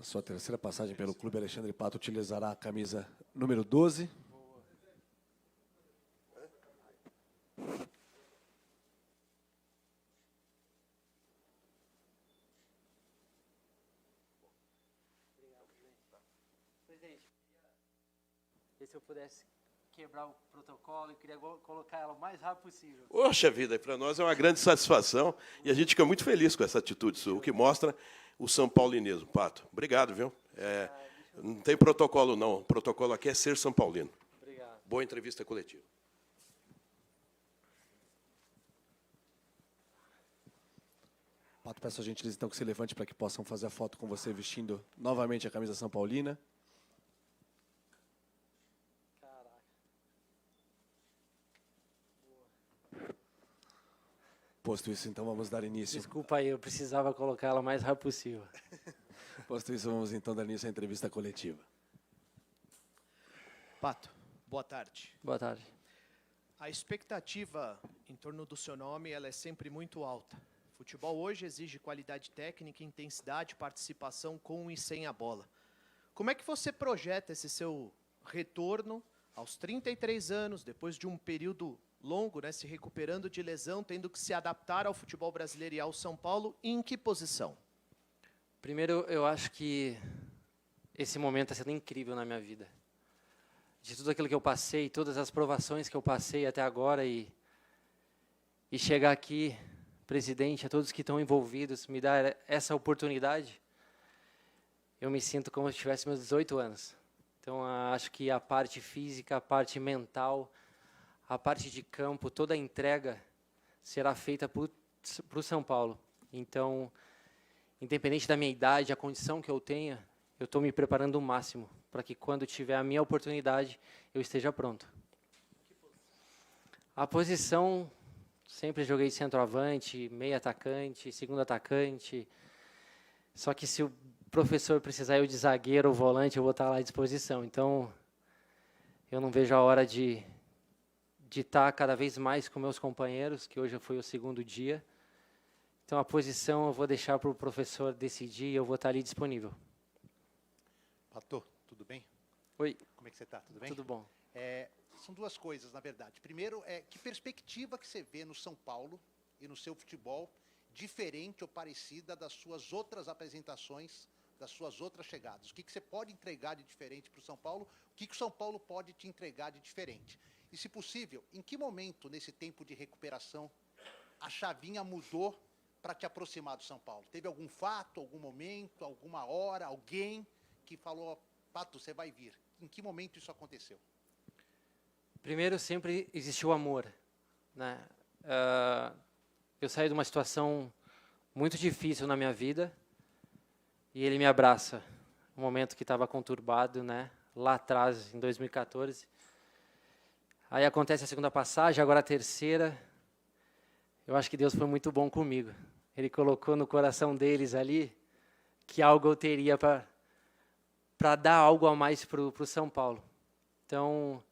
sua terceira passagem pelo Clube Alexandre Pato, utilizará a camisa número 12. Presidente, se eu pudesse quebrar o protocolo, eu queria colocar ela o mais rápido possível. Poxa vida, para nós é uma grande satisfação e a gente fica muito feliz com essa atitude sua, o que mostra o São Paulinismo, Pato. Obrigado, viu? Não tem protocolo, não. O protocolo aqui é ser São Paulino. Obrigado. Boa entrevista coletiva. Pato, peço a gentileza então que se levante para que possam fazer a foto com você vestindo novamente a camisa São Paulina. Posto isso, então, vamos dar início. Desculpa aí, eu precisava colocar ela o mais rápido possível. Posto isso, vamos então dar início à entrevista coletiva. Pato, boa tarde. Boa tarde. A expectativa em torno do seu nome ela é sempre muito alta. Futebol hoje exige qualidade técnica, intensidade, participação com e sem a bola. Como é que você projeta esse seu retorno aos 33 anos, depois de um período longo, né, se recuperando de lesão, tendo que se adaptar ao futebol brasileiro e ao São Paulo, e em que posição? Primeiro, eu acho que esse momento está sendo incrível na minha vida. De tudo aquilo que eu passei, todas as provações que eu passei até agora e chegar aqui, presidente, a todos que estão envolvidos, me dar essa oportunidade, eu me sinto como se tivesse meus 18 anos. Então, acho que a parte física, a parte mental, a parte de campo, toda a entrega será feita para o São Paulo. Então, independente da minha idade, a condição que eu tenha, eu estou me preparando o máximo para que quando tiver a minha oportunidade, eu esteja pronto. A posição, sempre joguei centroavante, meio atacante, segundo atacante. Só que se o professor precisar eu de zagueiro ou volante, eu vou estar lá à disposição. Então, eu não vejo a hora de estar cada vez mais com meus companheiros, que hoje foi o segundo dia. Então, a posição eu vou deixar para o professor decidir e eu vou estar ali disponível. Pato, tudo bem? Oi. Como é que você está? Tudo bem? Tudo bom. São duas coisas, na verdade. Primeiro, que perspectiva que você vê no São Paulo e no seu futebol diferente ou parecida das suas outras apresentações, das suas outras chegadas? O que você pode entregar de diferente para o São Paulo? O que o São Paulo pode te entregar de diferente? E, se possível, em que momento, nesse tempo de recuperação, a chavinha mudou para te aproximar do São Paulo? Teve algum fato, algum momento, alguma hora, alguém que falou, Pato, você vai vir? Em que momento isso aconteceu? Primeiro, sempre existiu amor, né? Eu saí de uma situação muito difícil na minha vida e ele me abraça. Um momento que estava conturbado, né? Lá atrás, em 2014. Aí acontece a segunda passagem, agora a terceira. Eu acho que Deus foi muito bom comigo. Ele colocou no coração deles ali que algo eu teria para dar algo a mais para o São Paulo. Então,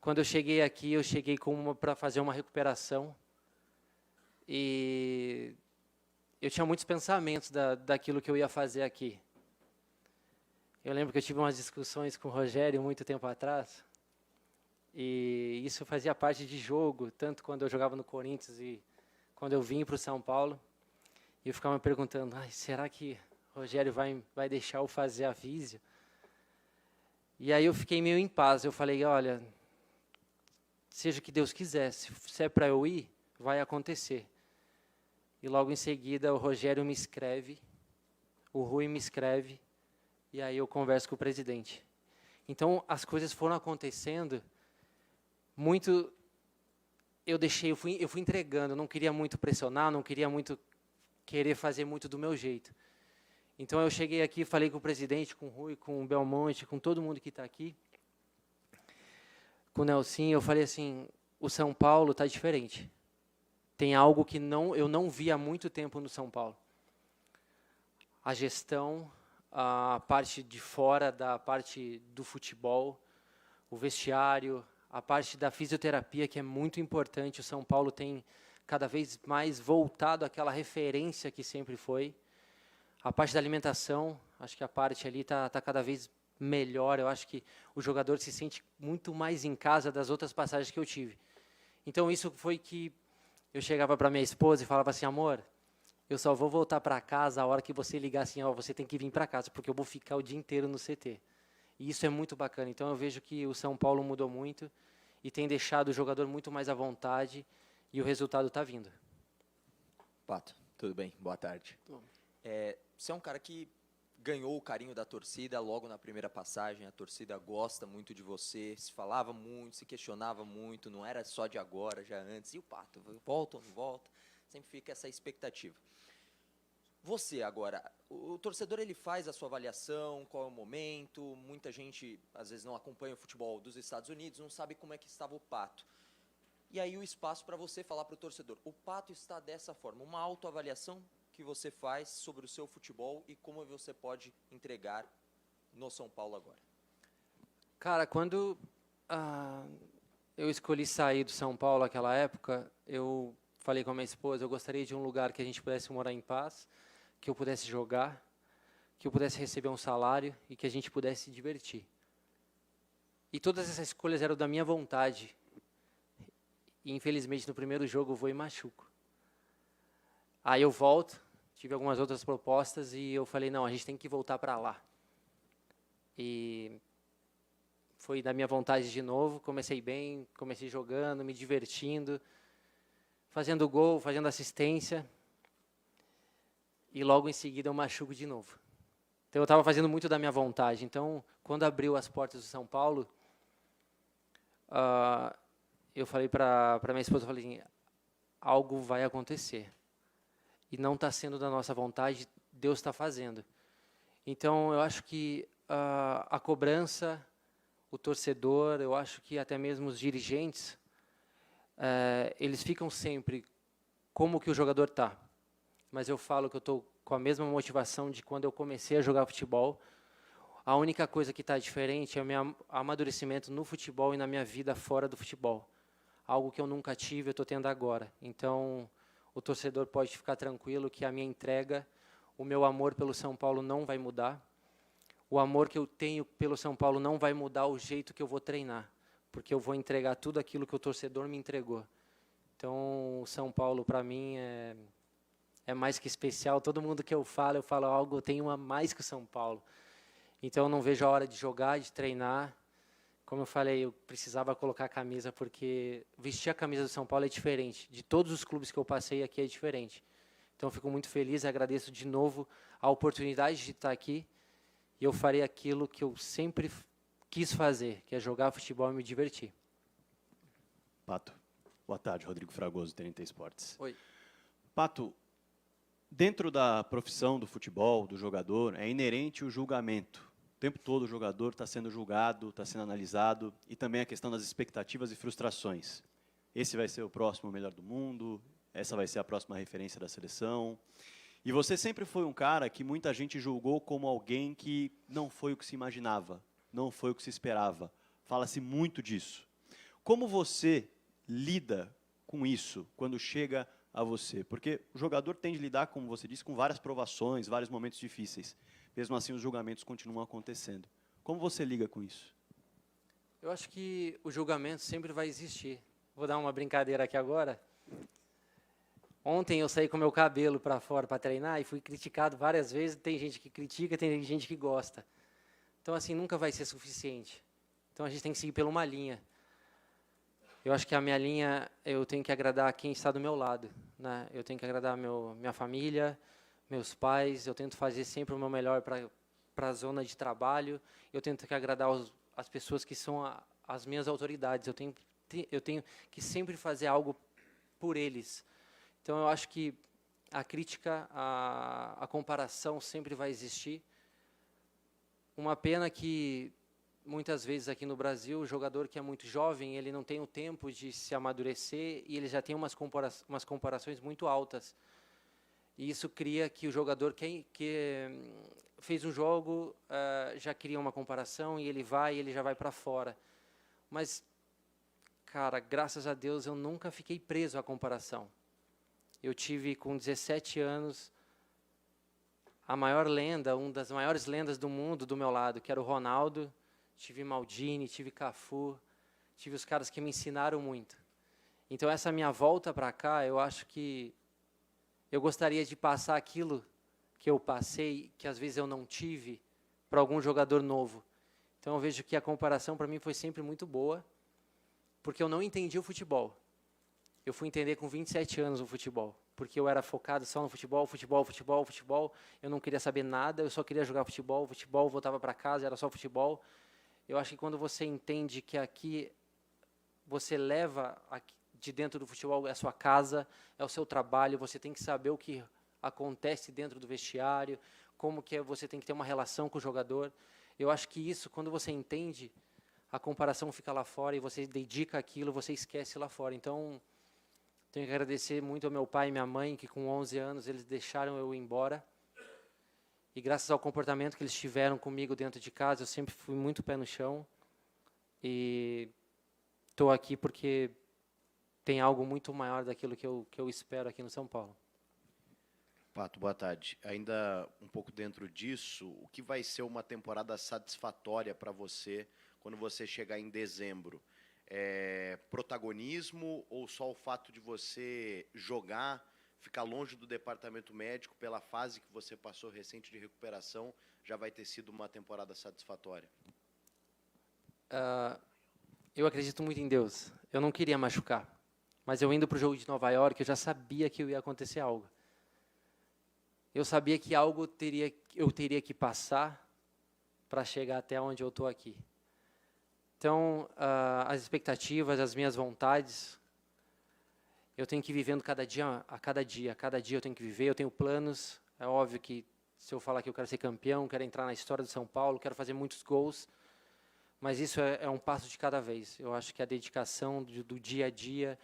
quando eu cheguei aqui, eu cheguei para fazer uma recuperação. E eu tinha muitos pensamentos daquilo que eu ia fazer aqui. Eu lembro que eu tive umas discussões com o Rogério muito tempo atrás. E isso fazia parte de jogo, tanto quando eu jogava no Corinthians e quando eu vim para o São Paulo. E eu ficava me perguntando, será que o Rogério vai deixar eu fazer a físio? E aí eu fiquei meio em paz. Eu falei, olha, seja o que Deus quiser, se é para eu ir, vai acontecer. E logo em seguida o Rogério me escreve, o Rui me escreve, e aí eu converso com o presidente. Então as coisas foram acontecendo muito, eu fui entregando, não queria muito pressionar, não queria muito querer fazer muito do meu jeito. Então eu cheguei aqui, falei com o presidente, com o Rui, com o Belmonte, com todo mundo que está aqui, com o Nelsinho, eu falei assim, o São Paulo está diferente. Tem algo que eu não vi há muito tempo no São Paulo. A gestão, a parte de fora da parte do futebol, o vestiário, a parte da fisioterapia, que é muito importante. O São Paulo tem cada vez mais voltado àquela referência que sempre foi. A parte da alimentação, Acho que a parte ali tá cada vez melhor. Eu acho que o jogador se sente muito mais em casa das outras passagens que eu tive. Então, isso foi que eu chegava para minha esposa e falava assim, amor, eu só vou voltar para casa a hora que você ligar assim, ó, você tem que vir para casa, porque eu vou ficar o dia inteiro no CT. E isso é muito bacana. Então, eu vejo que o São Paulo mudou muito e tem deixado o jogador muito mais à vontade e o resultado está vindo. Pato, tudo bem? Boa tarde. Você é um cara que ganhou o carinho da torcida logo na primeira passagem. A torcida gosta muito de você, se falava muito, se questionava muito, não era só de agora, já antes. E o Pato, volta ou não volta? Sempre fica essa expectativa. Você agora, o torcedor ele faz a sua avaliação, qual é o momento, muita gente às vezes não acompanha o futebol dos Estados Unidos, não sabe como é que estava o Pato. E aí o espaço para você falar para o torcedor, o Pato está dessa forma, uma autoavaliação que você faz sobre o seu futebol e como você pode entregar no São Paulo agora. Cara, quando eu escolhi sair do São Paulo naquela época, eu falei com a minha esposa, eu gostaria de um lugar que a gente pudesse morar em paz, que eu pudesse jogar, que eu pudesse receber um salário e que a gente pudesse se divertir. E todas essas escolhas eram da minha vontade. E, infelizmente, no primeiro jogo eu vou e machuco. Aí eu volto, tive algumas outras propostas e eu falei, não, a gente tem que voltar para lá. E foi da minha vontade de novo, comecei bem, comecei jogando, me divertindo, fazendo gol, fazendo assistência. E logo em seguida eu machuco de novo. Então eu estava fazendo muito da minha vontade. Então, quando abriu as portas do São Paulo, eu falei para minha esposa, eu falei, algo vai acontecer. E não está sendo da nossa vontade, Deus está fazendo. Então, eu acho que a cobrança, o torcedor, eu acho que até mesmo os dirigentes, eles ficam sempre como que o jogador está. Mas eu falo que eu estou com a mesma motivação de quando eu comecei a jogar futebol. A única coisa que está diferente é o meu amadurecimento no futebol e na minha vida fora do futebol. Algo que eu nunca tive, eu estou tendo agora. Então, o torcedor pode ficar tranquilo que a minha entrega, o meu amor pelo São Paulo não vai mudar. O amor que eu tenho pelo São Paulo não vai mudar o jeito que eu vou treinar, porque eu vou entregar tudo aquilo que o torcedor me entregou. Então, o São Paulo, para mim, é mais que especial. Todo mundo que eu falo algo, eu tenho a mais que o São Paulo. Então, eu não vejo a hora de jogar, de treinar. Como eu falei, eu precisava colocar a camisa, porque vestir a camisa do São Paulo é diferente. De todos os clubes que eu passei aqui é diferente. Então, eu fico muito feliz, agradeço de novo a oportunidade de estar aqui. E eu farei aquilo que eu sempre quis fazer, que é jogar futebol e me divertir. Pato, boa tarde, Rodrigo Fragoso, TNT Esportes. Oi. Pato, dentro da profissão do futebol, do jogador, é inerente o julgamento. O tempo todo o jogador está sendo julgado, está sendo analisado, e também a questão das expectativas e frustrações. Esse vai ser o próximo melhor do mundo, essa vai ser a próxima referência da seleção. E você sempre foi um cara que muita gente julgou como alguém que não foi o que se imaginava, não foi o que se esperava. Fala-se muito disso. Como você lida com isso quando chega a você? Porque o jogador tem de lidar, como você disse, com várias provações, vários momentos difíceis. Mesmo assim, os julgamentos continuam acontecendo. Como você liga com isso? Eu acho que o julgamento sempre vai existir. Vou dar uma brincadeira aqui agora. Ontem eu saí com meu cabelo para fora para treinar e fui criticado várias vezes. Tem gente que critica, tem gente que gosta. Então, assim, nunca vai ser suficiente. Então, a gente tem que seguir por uma linha. Eu acho que a minha linha, eu tenho que agradar quem está do meu lado, né? Eu tenho que agradar minha família, meus pais. Eu tento fazer sempre o meu melhor para a zona de trabalho. Eu tento que agradar as pessoas que são as minhas autoridades. Eu tenho que sempre fazer algo por eles. Então, eu acho que a crítica, a comparação sempre vai existir. Uma pena que, muitas vezes aqui no Brasil, o jogador que é muito jovem, ele não tem o tempo de se amadurecer e ele já tem umas comparações muito altas. E isso cria que o jogador que fez um jogo já cria uma comparação e ele já vai para fora. Mas, cara, graças a Deus, eu nunca fiquei preso à comparação. Eu tive, com 17 anos, a maior lenda, uma das maiores lendas do mundo do meu lado, que era o Ronaldo. Tive Maldini, tive Cafu, tive os caras que me ensinaram muito. Então, essa minha volta para cá, eu acho que eu gostaria de passar aquilo que eu passei, que às vezes eu não tive, para algum jogador novo. Então, eu vejo que a comparação para mim foi sempre muito boa, porque eu não entendi o futebol. Eu fui entender com 27 anos o futebol, porque eu era focado só no futebol, futebol, futebol, futebol. Eu não queria saber nada, eu só queria jogar futebol, futebol, voltava para casa, era só futebol. Eu acho que quando você entende que aqui você leva aqui de dentro do futebol é a sua casa, é o seu trabalho, você tem que saber o que acontece dentro do vestiário, como que você tem que ter uma relação com o jogador. Eu acho que isso, quando você entende, a comparação fica lá fora e você dedica aquilo, você esquece lá fora. Então, tenho que agradecer muito ao meu pai e minha mãe, que com 11 anos eles deixaram eu ir embora. E graças ao comportamento que eles tiveram comigo dentro de casa, eu sempre fui muito pé no chão. E estou aqui porque tem algo muito maior daquilo que eu espero aqui no São Paulo. Pato, boa tarde. Ainda um pouco dentro disso, o que vai ser uma temporada satisfatória para você quando você chegar em dezembro? Protagonismo ou só o fato de você jogar, ficar longe do departamento médico pela fase que você passou recente de recuperação, já vai ter sido uma temporada satisfatória? Eu acredito muito em Deus. Eu não queria machucar. Mas eu indo para o jogo de Nova York, eu já sabia que ia acontecer algo. Eu sabia que algo eu teria que passar para chegar até onde eu estou aqui. Então, as expectativas, as minhas vontades, eu tenho que ir vivendo cada dia eu tenho que viver, eu tenho planos. É óbvio que se eu falar que eu quero ser campeão, quero entrar na história do São Paulo, quero fazer muitos gols, mas isso é um passo de cada vez. Eu acho que a dedicação do dia a dia,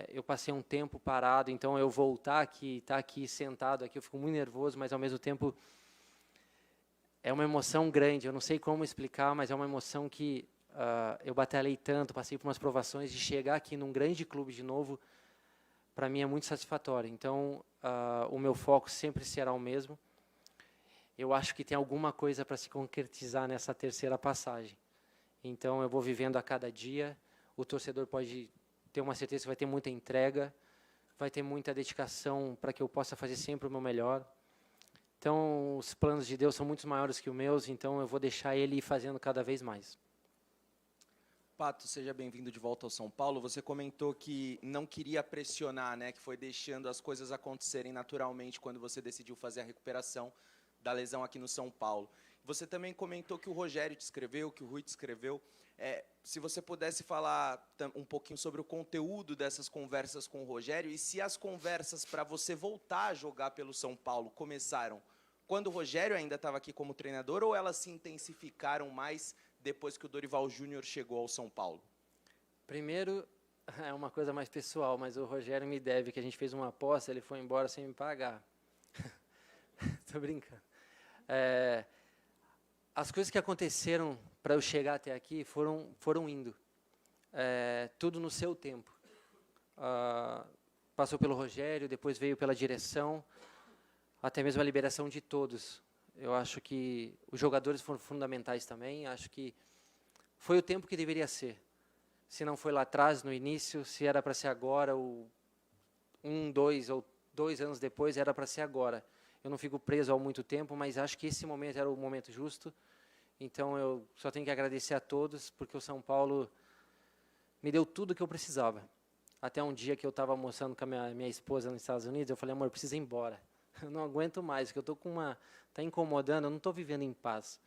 eu passei um tempo parado, então eu voltar aqui, estar aqui sentado aqui, eu fico muito nervoso, mas ao mesmo tempo é uma emoção grande. Eu não sei como explicar, mas é uma emoção que eu batalhei tanto, passei por umas provações, de chegar aqui num grande clube de novo, para mim é muito satisfatório. Então, o meu foco sempre será o mesmo. Eu acho que tem alguma coisa para se concretizar nessa terceira passagem. Então, eu vou vivendo a cada dia. O torcedor pode ter uma certeza que vai ter muita entrega, vai ter muita dedicação para que eu possa fazer sempre o meu melhor. Então, os planos de Deus são muito maiores que os meus, então eu vou deixar Ele ir fazendo cada vez mais. Pato, seja bem-vindo de volta ao São Paulo. Você comentou que não queria pressionar, né, que foi deixando as coisas acontecerem naturalmente quando você decidiu fazer a recuperação da lesão aqui no São Paulo. Você também comentou que o Rogério te escreveu, que o Rui te escreveu. Se você pudesse falar um pouquinho sobre o conteúdo dessas conversas com o Rogério e se as conversas para você voltar a jogar pelo São Paulo começaram quando o Rogério ainda estava aqui como treinador ou elas se intensificaram mais depois que o Dorival Júnior chegou ao São Paulo? Primeiro, é uma coisa mais pessoal, mas o Rogério me deve, que a gente fez uma aposta, ele foi embora sem me pagar. Tô brincando. As coisas que aconteceram para eu chegar até aqui foram indo. Tudo no seu tempo. Passou pelo Rogério, depois veio pela direção, até mesmo a liberação de todos. Eu acho que os jogadores foram fundamentais também. Acho que foi o tempo que deveria ser. Se não foi lá atrás, no início, se era para ser agora, ou 2 ou 2 anos depois, era para ser agora. Eu não fico preso há muito tempo, mas acho que esse momento era o momento justo. Então, eu só tenho que agradecer a todos, porque o São Paulo me deu tudo o que eu precisava. Até um dia que eu estava almoçando com a minha esposa nos Estados Unidos, eu falei, amor, eu preciso ir embora. Eu não aguento mais, porque eu estou está incomodando, eu não estou vivendo em paz.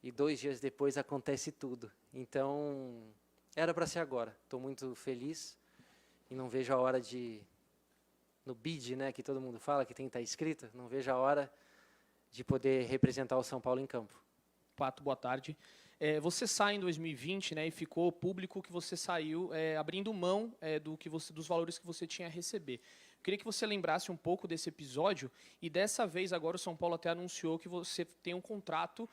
E 2 dias depois acontece tudo. Então, era para ser agora. Estou muito feliz e não vejo a hora no bid, né, que todo mundo fala, que tem que estar escrito, não vejo a hora de poder representar o São Paulo em campo. Pato, boa tarde. Você sai em 2020, né, e ficou público que você saiu abrindo mão dos valores que você tinha a receber. Eu queria que você lembrasse um pouco desse episódio e dessa vez agora o São Paulo até anunciou que você tem um contrato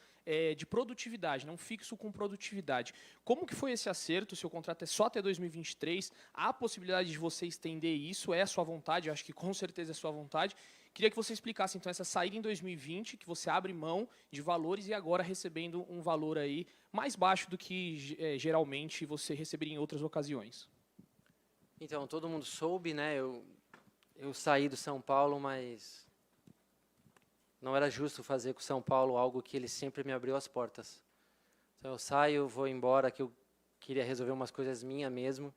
de produtividade, não fixo com produtividade. Como que foi esse acerto? Seu contrato é só até 2023? Há a possibilidade de você estender isso? É a sua vontade? Eu acho que com certeza é a sua vontade. Queria que você explicasse, então, essa saída em 2020, que você abre mão de valores e agora recebendo um valor aí mais baixo do que geralmente você receberia em outras ocasiões. Então, todo mundo soube, né? Eu saí do São Paulo, mas não era justo fazer com o São Paulo algo que ele sempre me abriu as portas. Então, eu saio, vou embora, que eu queria resolver umas coisas minhas mesmo.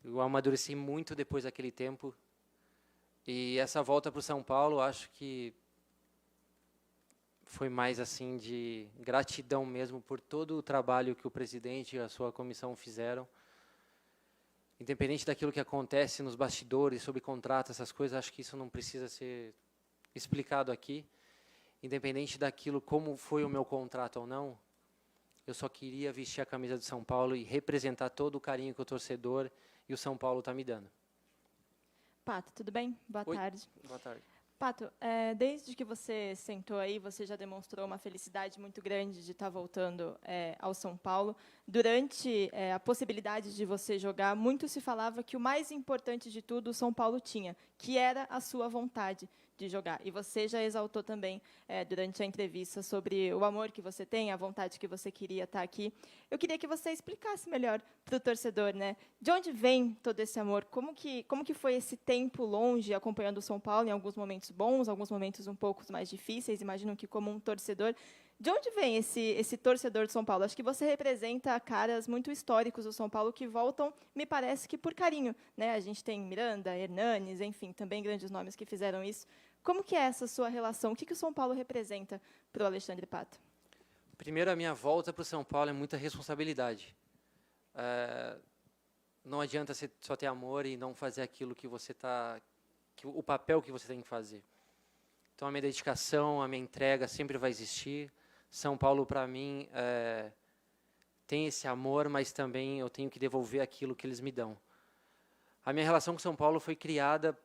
Eu amadureci muito depois daquele tempo. E essa volta para o São Paulo, acho que foi mais assim de gratidão mesmo por todo o trabalho que o presidente e a sua comissão fizeram. Independente daquilo que acontece nos bastidores, sobre contrato, essas coisas, acho que isso não precisa ser explicado aqui. Independente daquilo, como foi o meu contrato ou não, eu só queria vestir a camisa do São Paulo e representar todo o carinho que o torcedor e o São Paulo está me dando. Pato, tudo bem? Boa Oi. tarde. Boa tarde. Pato, desde que você sentou aí, você já demonstrou uma felicidade muito grande de estar voltando ao São Paulo. Durante a possibilidade de você jogar, muito se falava que o mais importante de tudo o São Paulo tinha, que era a sua vontade de jogar. E você já exaltou também, durante a entrevista, sobre o amor que você tem, a vontade que você queria estar aqui. Eu queria que você explicasse melhor para o torcedor, né? De onde vem todo esse amor? Como que foi esse tempo longe, acompanhando o São Paulo, em alguns momentos bons, alguns momentos um pouco mais difíceis? Imagino que como um torcedor. De onde vem esse torcedor de São Paulo? Acho que você representa caras muito históricos do São Paulo que voltam, me parece que por carinho, né? A gente tem Miranda, Hernanes, enfim, também grandes nomes que fizeram isso. Como que é essa sua relação? O que o São Paulo representa para o Alexandre Pato? Primeiro, a minha volta para o São Paulo é muita responsabilidade. Não adianta você só ter amor e não fazer aquilo que você o papel que você tem que fazer. Então, a minha dedicação, a minha entrega sempre vai existir. São Paulo, para mim, tem esse amor, mas também eu tenho que devolver aquilo que eles me dão. A minha relação com São Paulo foi criada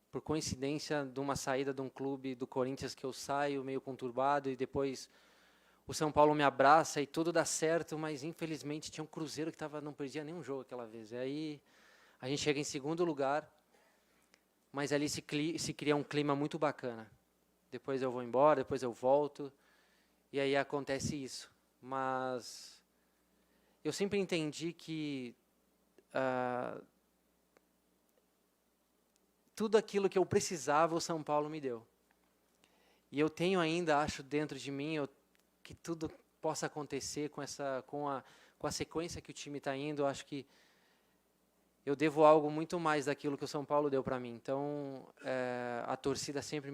por coincidência de uma saída de um clube do Corinthians que eu saio meio conturbado e depois o São Paulo me abraça e tudo dá certo, mas infelizmente tinha um Cruzeiro que não perdia nenhum jogo aquela vez. E aí a gente chega em segundo lugar, mas ali se cria um clima muito bacana. Depois eu vou embora, depois eu volto e aí acontece isso. Mas eu sempre entendi que tudo aquilo que eu precisava, o São Paulo me deu. E eu tenho ainda, acho dentro de mim, que tudo possa acontecer com a sequência que o time está indo. Eu acho que eu devo algo muito mais daquilo que o São Paulo deu para mim. Então, a torcida sempre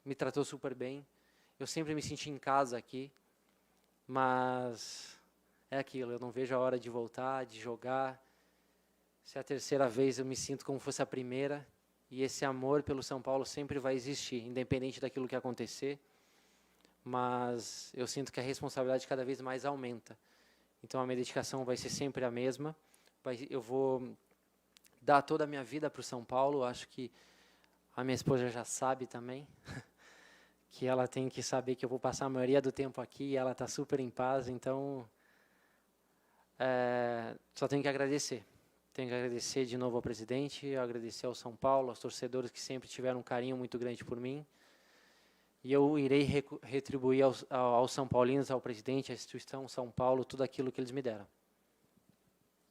me tratou super bem. Eu sempre me senti em casa aqui. Mas é aquilo, eu não vejo a hora de voltar, de jogar. Se é a terceira vez, eu me sinto como fosse a primeira. E esse amor pelo São Paulo sempre vai existir, independente daquilo que acontecer. Mas eu sinto que a responsabilidade cada vez mais aumenta. Então, a minha dedicação vai ser sempre a mesma. Eu vou dar toda a minha vida para o São Paulo. Acho que a minha esposa já sabe também. Que ela tem que saber que eu vou passar a maioria do tempo aqui e ela está super em paz. Então, só tenho que agradecer. Tenho que agradecer de novo ao presidente, agradecer ao São Paulo, aos torcedores que sempre tiveram um carinho muito grande por mim. E eu irei retribuir aos São Paulinos, ao presidente, à instituição São Paulo, tudo aquilo que eles me deram.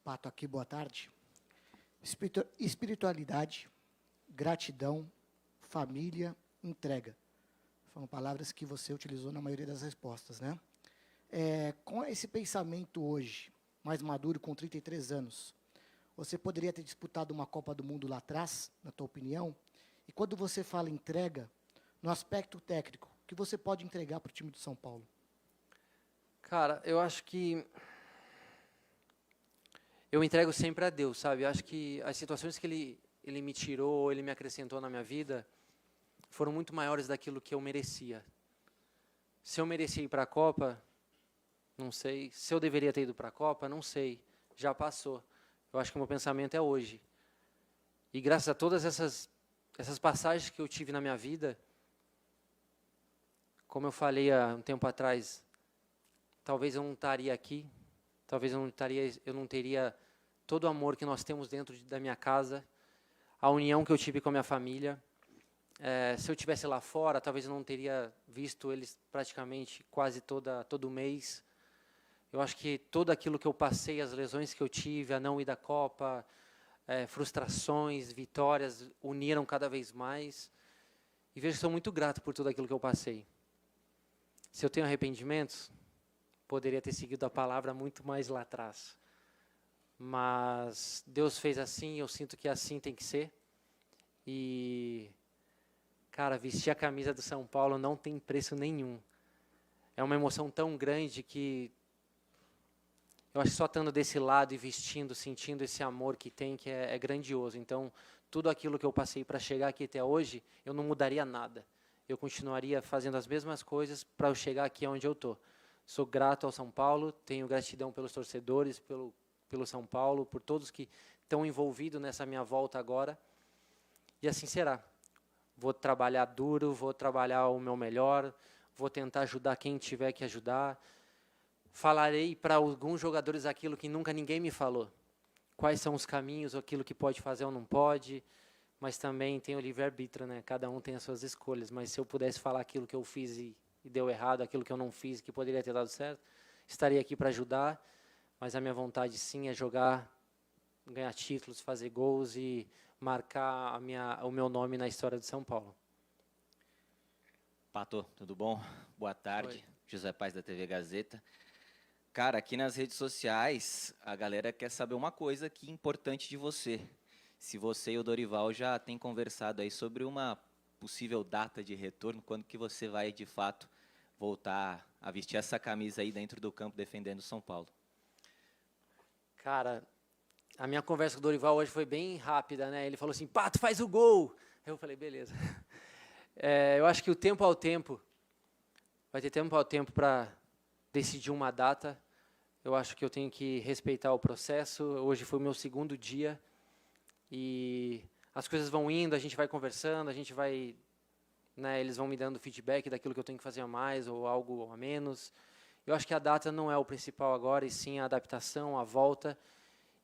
Pato aqui, boa tarde. Espiritualidade, gratidão, família, entrega. Foram palavras que você utilizou na maioria das respostas, né? Com esse pensamento hoje, mais maduro, com 33 anos, você poderia ter disputado uma Copa do Mundo lá atrás, na tua opinião? E quando você fala entrega, no aspecto técnico, o que você pode entregar para o time do São Paulo? Cara, eu acho que eu entrego sempre a Deus, sabe? Eu acho que as situações que ele me tirou, ele me acrescentou na minha vida, foram muito maiores daquilo que eu merecia. Se eu merecia ir para a Copa, não sei. Se eu deveria ter ido para a Copa, não sei. Já passou. Eu acho que o meu pensamento é hoje. E graças a todas essas passagens que eu tive na minha vida, como eu falei há um tempo atrás, talvez eu não estaria aqui, talvez eu não teria todo o amor que nós temos dentro da minha casa, a união que eu tive com a minha família. Se eu tivesse lá fora, talvez eu não teria visto eles praticamente quase todo mês. Eu acho que tudo aquilo que eu passei, as lesões que eu tive, a não ir da Copa, frustrações, vitórias, uniram cada vez mais. E vejo que sou muito grato por tudo aquilo que eu passei. Se eu tenho arrependimentos, poderia ter seguido a palavra muito mais lá atrás. Mas Deus fez assim, eu sinto que assim tem que ser. E, cara, vestir a camisa do São Paulo não tem preço nenhum. É uma emoção tão grande que eu acho que só estando desse lado e vestindo, sentindo esse amor que tem, que é grandioso. Então, tudo aquilo que eu passei para chegar aqui até hoje, eu não mudaria nada. Eu continuaria fazendo as mesmas coisas para eu chegar aqui onde eu estou. Sou grato ao São Paulo, tenho gratidão pelos torcedores, pelo São Paulo, por todos que estão envolvidos nessa minha volta agora. E assim será. Vou trabalhar duro, vou trabalhar o meu melhor, vou tentar ajudar quem tiver que ajudar. Falarei para alguns jogadores aquilo que nunca ninguém me falou. Quais são os caminhos, aquilo que pode fazer ou não pode. Mas também tem o livre-arbítrio, né? Cada um tem as suas escolhas. Mas se eu pudesse falar aquilo que eu fiz e deu errado, aquilo que eu não fiz, que poderia ter dado certo, estaria aqui para ajudar. Mas a minha vontade, sim, é jogar, ganhar títulos, fazer gols e marcar o meu nome na história de São Paulo. Pato, tudo bom? Boa tarde. Oi. José Paz, da TV Gazeta. Cara, aqui nas redes sociais, a galera quer saber uma coisa que é importante de você. Se você e o Dorival já têm conversado aí sobre uma possível data de retorno, quando que você vai, de fato, voltar a vestir essa camisa aí dentro do campo defendendo o São Paulo? Cara, a minha conversa com o Dorival hoje foi bem rápida, né? Ele falou assim, Pato, faz o gol! Eu falei, beleza. Eu acho que o tempo ao tempo, vai ter tempo ao tempo para decidir uma data. Eu acho que eu tenho que respeitar o processo. Hoje foi o meu segundo dia e as coisas vão indo, a gente vai conversando, a gente vai, né, eles vão me dando feedback daquilo que eu tenho que fazer a mais ou algo a menos. Eu acho que a data não é o principal agora, e sim a adaptação, a volta.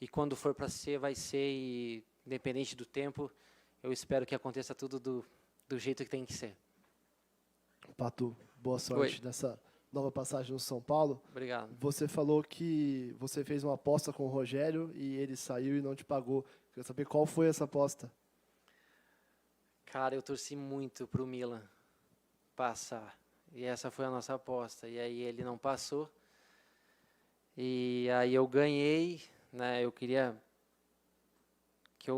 E quando for para ser, vai ser, e independente do tempo, eu espero que aconteça tudo do jeito que tem que ser. Pato, boa sorte nessa nova passagem no São Paulo. Obrigado. Você falou que você fez uma aposta com o Rogério e ele saiu e não te pagou. Queria saber qual foi essa aposta. Cara, eu torci muito para o Milan passar. E essa foi a nossa aposta. E aí ele não passou. E aí eu ganhei, né? Eu queria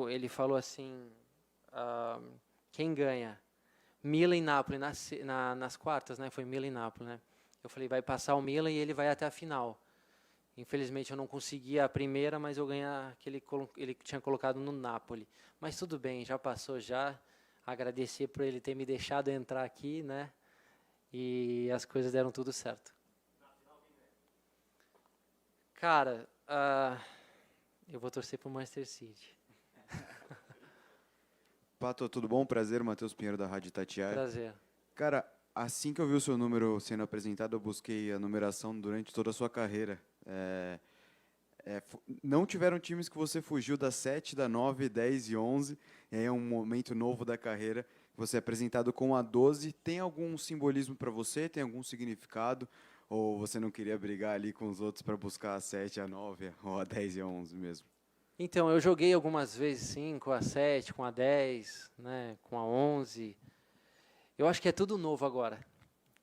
ele falou assim, quem ganha? Milan e Napoli nas quartas, né? Foi Milan e Napoli, né? Eu falei, vai passar o Milan e ele vai até a final. Infelizmente eu não consegui a primeira, mas eu ganhei a que ele tinha colocado no Napoli. Mas tudo bem, já passou já. Agradecer por ele ter me deixado entrar aqui, né? E as coisas deram tudo certo. Cara, eu vou torcer para o Manchester City. Pato, tudo bom? Prazer, Matheus Pinheiro, da Rádio Itatiaia. Prazer. Cara, assim que eu vi o seu número sendo apresentado, eu busquei a numeração durante toda a sua carreira. Não tiveram times que você fugiu da 7, da 9, 10 e 11. E aí é um momento novo da carreira. Você é apresentado com a 12. Tem algum simbolismo para você? Tem algum significado? Ou você não queria brigar ali com os outros para buscar a 7, a 9, ou a 10 e a 11 mesmo? Então, eu joguei algumas vezes, sim, com a 7, com a 10, né, com a 11. Eu acho que é tudo novo agora.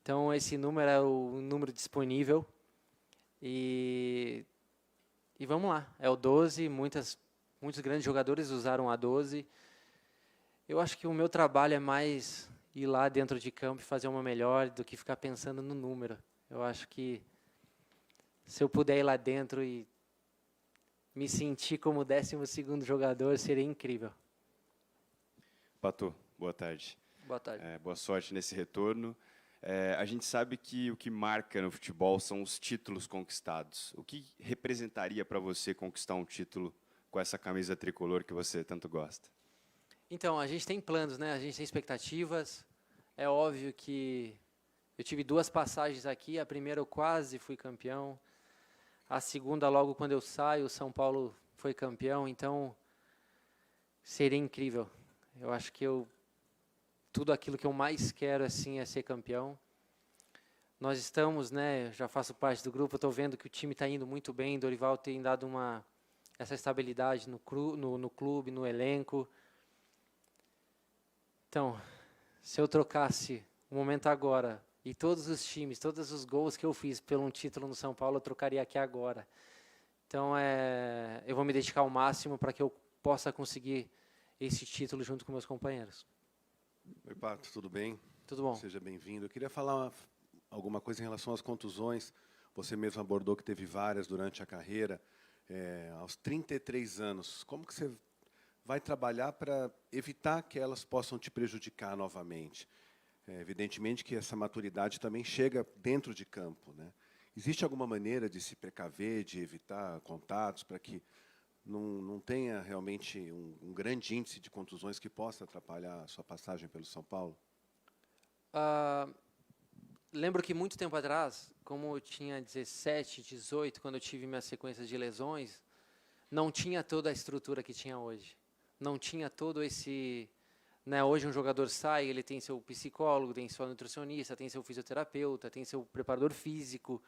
Então, esse número é o número disponível. E vamos lá, é o 12. Muitos grandes jogadores usaram a 12. Eu acho que o meu trabalho é mais ir lá dentro de campo e fazer uma melhor do que ficar pensando no número. Eu acho que se eu puder ir lá dentro e me sentir como 12º jogador, seria incrível. Pato, boa tarde. Boa tarde. Boa sorte nesse retorno. A gente sabe que o que marca no futebol são os títulos conquistados. O que representaria para você conquistar um título com essa camisa tricolor que você tanto gosta? Então, a gente tem planos, né? A gente tem expectativas. É óbvio que eu tive 2 passagens aqui. A primeira eu quase fui campeão. A segunda, logo quando eu saio, o São Paulo foi campeão. Então, seria incrível. Eu acho que tudo aquilo que eu mais quero assim é ser campeão. Nós estamos, né, já faço parte do grupo, estou vendo que o time está indo muito bem, Dorival tem dado essa estabilidade no clube, no elenco. Então, se eu trocasse o momento agora e todos os times, todos os gols que eu fiz pelo um título no São Paulo, eu trocaria aqui agora. Então, eu vou me dedicar ao máximo para que eu possa conseguir esse título junto com meus companheiros. Oi, Pato, tudo bem? Tudo bom. Seja bem-vindo. Eu queria falar alguma coisa em relação às contusões. Você mesmo abordou que teve várias durante a carreira. Aos 33 anos, como que você vai trabalhar para evitar que elas possam te prejudicar novamente? Evidentemente que essa maturidade também chega dentro de campo, né? Existe alguma maneira de se precaver, de evitar contatos, para que não tenha realmente um grande índice de contusões que possa atrapalhar a sua passagem pelo São Paulo? Lembro que muito tempo atrás, como eu tinha 17, 18, quando eu tive minha sequência de lesões, não tinha toda a estrutura que tinha hoje. Não tinha todo esse... Né, hoje um jogador sai, ele tem seu psicólogo, tem seu nutricionista, tem seu fisioterapeuta, tem seu preparador físico.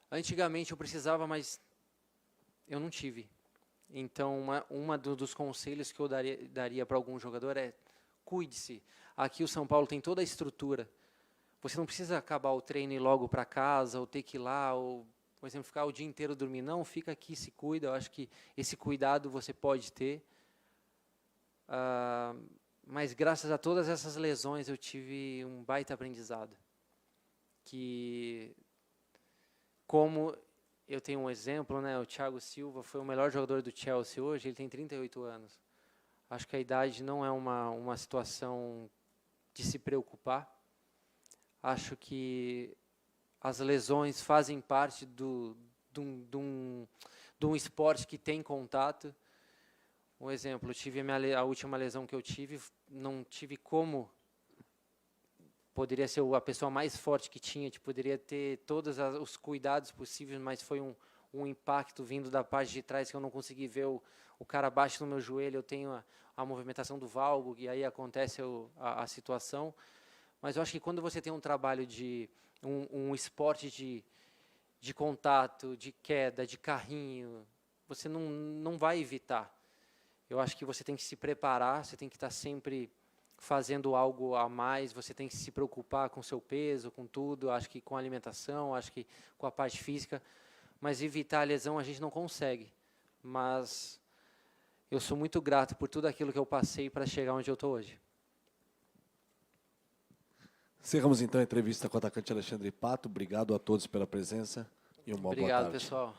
Antigamente eu precisava, mas eu não tive. Então, dos conselhos que eu daria para algum jogador é: cuide-se. Aqui o São Paulo tem toda a estrutura. Você não precisa acabar o treino e ir logo para casa, ou ter que ir lá, ou, por exemplo, ficar o dia inteiro dormindo. Não, fica aqui, se cuida. Eu acho que esse cuidado você pode ter. Mas graças a todas essas lesões eu tive um baita aprendizado. Que, como eu tenho um exemplo, né, o Thiago Silva foi o melhor jogador do Chelsea hoje, ele tem 38 anos. Acho que a idade não é uma situação de se preocupar. Acho que as lesões fazem parte de um esporte que tem contato. Um exemplo, eu tive a última lesão que eu tive, não tive como, poderia ser a pessoa mais forte que tinha, poderia ter todos os cuidados possíveis, mas foi um impacto vindo da parte de trás que eu não consegui ver, o cara bate no meu joelho, eu tenho a movimentação do valgo, e aí acontece a situação. Mas eu acho que quando você tem um trabalho de um esporte de contato, de queda, de carrinho, você não vai evitar. Eu acho que você tem que se preparar, você tem que estar sempre fazendo algo a mais, você tem que se preocupar com o seu peso, com tudo, acho que com a alimentação, acho que com a parte física, mas evitar a lesão a gente não consegue. Mas eu sou muito grato por tudo aquilo que eu passei para chegar onde eu estou hoje. Encerramos então a entrevista com o atacante Alexandre Pato. Obrigado a todos pela presença e uma boa tarde. Obrigado, pessoal.